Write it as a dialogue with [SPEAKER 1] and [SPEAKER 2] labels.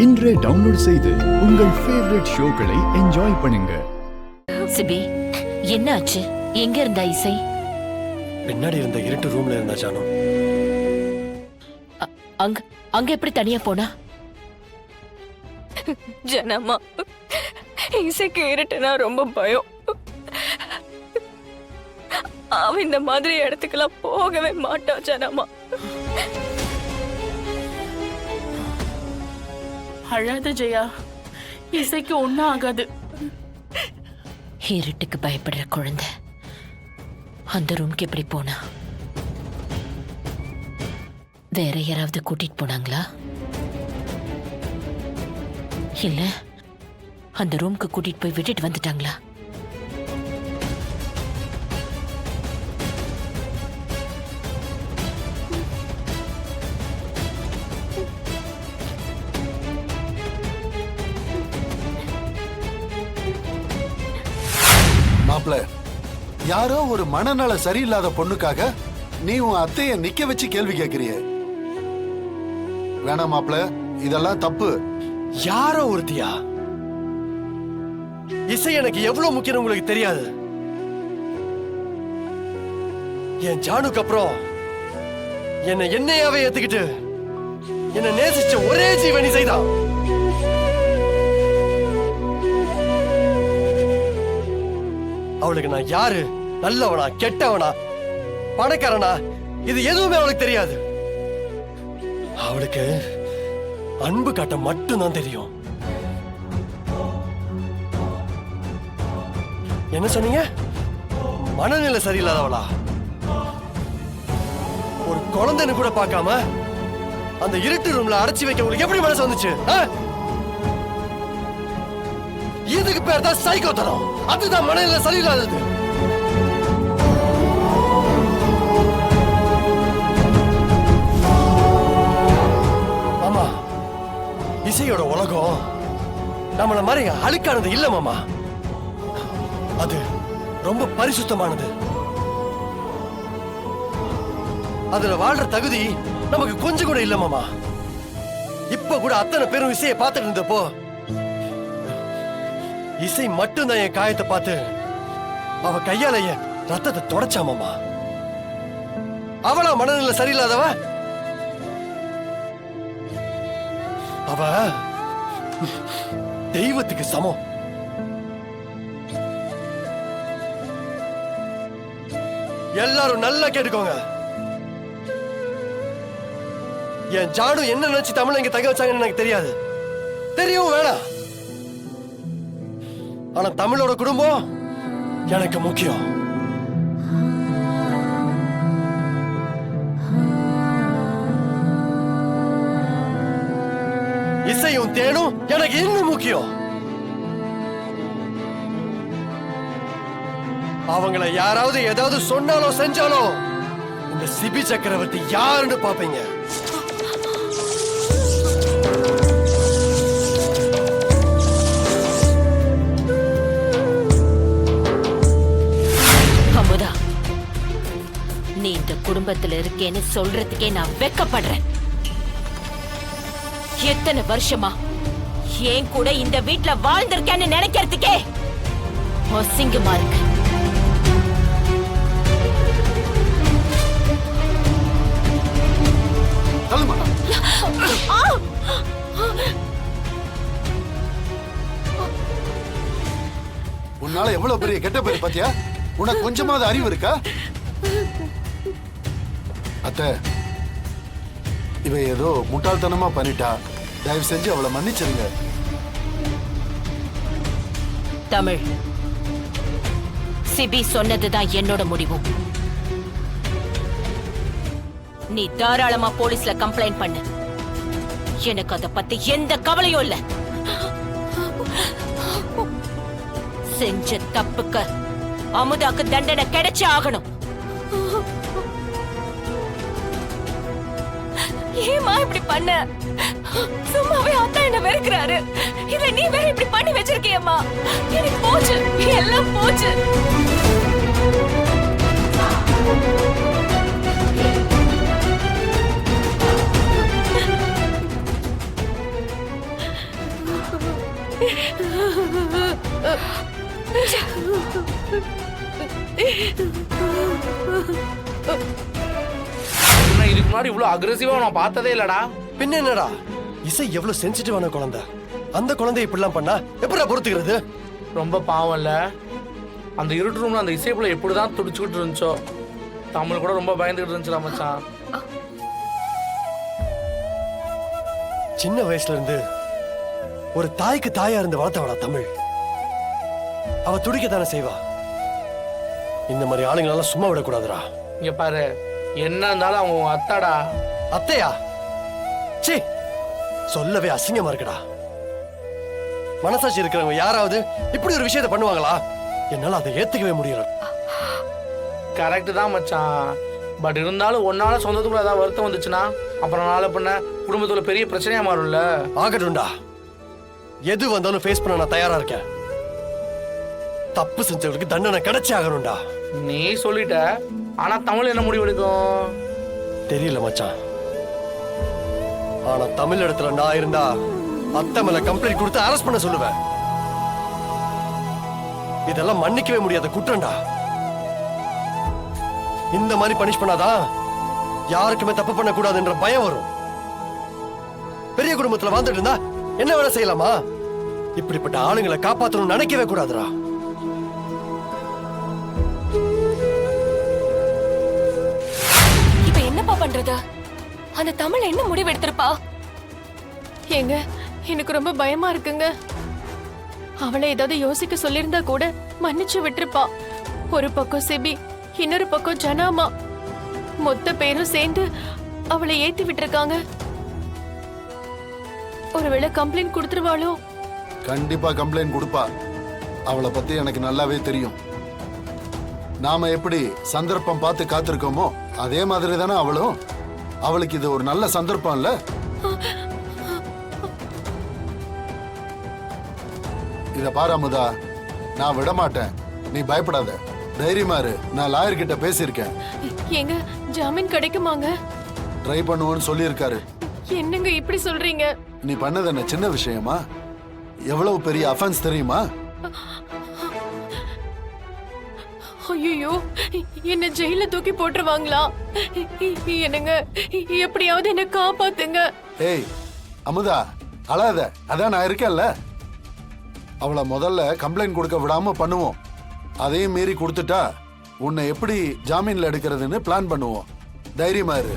[SPEAKER 1] இன்றே டவுன்லோட் செய்து உங்கள் ஃபேவரட் ஷோக்களை என்ஜாய் பண்ணுங்க.
[SPEAKER 2] சிபி, என்ன ஆச்சு? எங்க இருந்தா இசை?
[SPEAKER 3] பின்னாடி இருந்த இருட்டு ரூம்ல இருந்தா ஜானு.
[SPEAKER 2] அங்க அங்க எப்படி தனியா போனா?
[SPEAKER 4] ஜனமா, இசைக்கு இருட்டுனா ரொம்ப பயம். அவன் இந்த மாதிரி இடத்துக்கெல்லாம் போகவே மாட்டான் ஜனமா.
[SPEAKER 5] அழாத ஜெயா, இசைக்கு ஒன்னும் ஆகாது.
[SPEAKER 2] இருட்டுக்கு பயப்படுற குழந்தை அந்த ரூம்க்கு எப்படி போனா? வேற யாராவது கூட்டிட்டு போனாங்களா? இல்ல அந்த ரூம்க்கு கூட்டிட்டு போய் விட்டுட்டு வந்துட்டாங்களா?
[SPEAKER 6] மாப்ள, யாரோ ஒரு மனநல சரியில்லாத பொண்ணுக்காக நீ உன் அத்தைய நிக்க வச்சு கேள்வி கேட்கிறிய. வேணாம் மாப்ள, இதெல்லாம் தப்பு.
[SPEAKER 3] யாரோ ஒருத்தியா? இசை எனக்கு எவ்வளவு முக்கியம் உங்களுக்கு தெரியாது. என் ஜானுக்கு அப்புறம் என்னை என்னையாவே ஏத்துக்கிட்டு என்ன நேசிச்ச ஒரே ஜீவன் இசைதான். அவளுக்கு நான் யாரு, நல்லவனா கெட்டவனா பணக்காரனா, இது எதுவுமே அவளுக்கு தெரியாது. அவளுக்கு அன்பு காட்ட மட்டும்தான் தெரியும். என்ன சொன்னீங்க? மனநிலை சரியில்லாதவளா? ஒரு குழந்தைன்னு கூட பார்க்காம அந்த இருட்டு ரூம்ல அடைச்சி வைக்க உங்களுக்கு எப்படி மனசு வந்துச்சு? இதுக்கு பேர் தான் சைக்கோ தரம். அதுதான் மனநிலை சரியில்லாதது. மாமா, இசையோட உலகம் நம்மள மாதிரி அழுக்கானது இல்ல மாமா. அது ரொம்ப பரிசுத்தமானது. அதுல வாழ்ற தகுதி நமக்கு கொஞ்சம் கூட இல்ல மாமா. இப்ப கூட அத்தனை பேரும் இசையை பார்த்துட்டு இருந்தப்போ இசை மட்டும்தான் என் காயத்தை பார்த்து அவ கையால என் ரத்தத்தை தொடச்சா மாமா. அவளா மனநிலை சரியில்லாதவ? அவ தெய்வத்துக்கு சமம். எல்லாரும் நல்லா கேட்டுக்கோங்க. என் ஜானு என்ன நினைச்சு தமிழ் இங்க தங்க வச்சாங்கன்னு எனக்கு தெரியாது, தெரியவும் வேணாம். ஆனா தமிழோட குடும்பம் எனக்கு முக்கியம். இசையும் தேனும் எனக்கு இன்னும் முக்கியம். அவங்கள யாராவது ஏதாவது சொன்னாலோ செஞ்சாலோ இந்த சிபி சக்கரவர்த்தி யாருன்னு பாப்பீங்க.
[SPEAKER 2] நீ இந்த குடும்பத்துல இருக்கேன்னு சொல்றதுக்கே நான் வெக்கப்படுறேன். எத்தனை வருஷமா ஏன் கூட இந்த வீட்டுல வாழ்ந்திருக்கேன்னு நினைக்கிறதுக்கே அசிங்கமா இருக்கு.
[SPEAKER 6] உன்னால எவ்வளவு பெரிய கெட்ட பேரு பாத்தியா? உனக்கு கொஞ்சமாவது அறிவு இருக்கா? அத்தை, இவ ஏதோ முட்டாள்தனமா பண்ணிட்டா. தயவு செஞ்சு அவளை மன்னிச்சிருங்க.
[SPEAKER 2] தமிழ், சிபி சொன்னதுதான் என்னோட முடிவும். நீ தாராளமா போலீஸ்ல கம்ப்ளைண்ட் பண்ணு. எனக்கு அத பத்தி எந்த கவலையும் இல்ல. செஞ்ச தப்புக்கு அமுதாக்கு தண்டனை கிடைச்சே ஆகணும்.
[SPEAKER 4] ஏமா இப்படி பண்ண? சும்மாவே அத்தா என்ன வெறுக்கிறாரு. இத நீ வேற இப்படி பண்ணி வச்சிருக்கியம்மா. எனக்கு போச்சு, எல்லாம் போச்சு.
[SPEAKER 7] உன்னை இதுக்கு முன்னாடி இவ்வளவு அக்ரெசிவா நான் பார்த்ததே இல்லடா.
[SPEAKER 3] பின்ன என்னடா, இசை எவ்வளவு சென்சிட்டிவான குழந்தை. அந்த குழந்தை இப்படிலாம் பண்ணா எப்படிடா பொறுத்துக்கிறது?
[SPEAKER 7] ரொம்ப பாவம் இல்ல. அந்த இருட்டு ரூம்ல அந்த இசைப்புல எப்படிதான் துடிச்சுக்கிட்டு இருந்துச்சோ. தமிழ் கூட ரொம்ப பயந்துகிட்டு இருந்துச்சுடா மச்சான்.
[SPEAKER 3] சின்ன வயசுல இருந்து ஒரு தாய்க்கு தாயா இருந்து வளர்த்தவளா தமிழ். அவ துடிக்கத்தானே செய்வா. இந்த மாதிரி ஆளுங்களெல்லாம் சும்மா விடக்கூடாதுடா.
[SPEAKER 7] இங்க பாரு, என்ன இருந்தாலும் அவங்க உன் அத்தாடா.
[SPEAKER 3] அத்தையா? சீ, சொல்லவே அசிங்கமா இருக்குடா. மனசாட்சி இருக்கிறவங்க யாராவது இப்படி ஒரு விஷயத்தை பண்ணுவாங்களா? என்னால அதை ஏத்துக்கவே முடியல.
[SPEAKER 7] கரெக்ட் தான் மச்சான். பட் இருந்தாலும் ஒன்னால சொந்தத்துக்குள்ள ஏதாவது வருத்தம் வந்துச்சுன்னா அப்புறம் நாளை பண்ண குடும்பத்துல பெரிய பிரச்சனையா மாறும்ல.
[SPEAKER 3] ஆகட்டும்டா, எது வந்தாலும் ஃபேஸ் பண்ண நான் தயாரா இருக்கேன். தப்பு செஞ்சவங்களுக்கு தண்டனை கிடைச்சே ஆகணும்டா.
[SPEAKER 7] நீ சொல்லிட்ட, ஆனா தமிழ் என்ன முடிவு எடுக்கும்
[SPEAKER 3] தெரியல மச்சான். ஆனா தமிழ் இடத்துல நான் இருந்தா அத்தை மேல கம்ப்ளைண்ட் கொடுத்து அரெஸ்ட் பண்ண சொல்லுவேன். இதெல்லாம் மன்னிக்கவே முடியாத குற்றம்டா. இந்த மாதிரி பனிஷ் பண்ணாதான் யாருக்குமே தப்பு பண்ண கூடாதுன்ற பயம் வரும். பெரிய குடும்பத்துல வாழ்ந்துட்டு இருந்தா என்ன வேலை செய்யலாமா? இப்படிப்பட்ட ஆளுங்களை காப்பாற்றணும் நினைக்கவே கூடாதுடா.
[SPEAKER 4] இப்ப என்னப்பா பண்றது? அந்த தமிழ் என்ன முடிவு எடுத்திருப்பா? ஏங்க, எனக்கு ரொம்ப பயமா இருக்குங்க. அவளை ஏதாவது யோசிக்க சொல்லியிருந்தா கூட மன்னிச்சு விட்டுருப்பா. ஒரு பக்கம் செபி, இன்னொரு பக்கம் ஜனாமா, மொத்த பேரும் சேர்ந்து அவளை ஏத்தி விட்டுருக்காங்க. ஒருவேளை கம்ப்ளைண்ட் கொடுத்துருவாளோ?
[SPEAKER 6] கண்டிப்பா கம்ப்ளைண்ட் கொடுப்பா. அவளை பத்தி எனக்கு நல்லாவே தெரியும். நாம எப்படி சந்தர்ப்பம் பார்த்து காத்திருக்கோமோ அதே மாதிரி தானே அவளும். அவளுக்கு இது ஒரு நல்ல சந்தர்ப்பம் இல்ல? இத பாரு அமுதா, நான் விட மாட்டேன். நீ பயப்படாத, தைரியமா இரு. நான் லாயர் கிட்ட பேசியிருக்கேன்.
[SPEAKER 4] எங்க ஜாமீன் கிடைக்குமாங்க?
[SPEAKER 6] ட்ரை பண்ணுவோன்னு சொல்லியிருக்காரு.
[SPEAKER 4] என்னங்க இப்படி சொல்றீங்க?
[SPEAKER 6] நீ பண்ணது என்ன சின்ன விஷயமா? எவ்வளவு பெரிய அஃபென்ஸ் தெரியுமா?
[SPEAKER 4] ஐயோ, என்ன ஜெயில தூக்கி போட்டுருவாங்களா? என்னங்க, எப்படியாவது என்ன காப்பாத்துங்க.
[SPEAKER 6] ஏய் அமுதா, அழாத. அதான் நான் இருக்கேன்ல. அவளை முதல்ல கம்ப்ளைண்ட் கொடுக்க விடாம பண்ணுவோம். அதையும் மீறி கொடுத்துட்டா உன்னை எப்படி ஜாமீன்ல எடுக்கிறதுன்னு பிளான் பண்ணுவோம். தைரியமா இரு.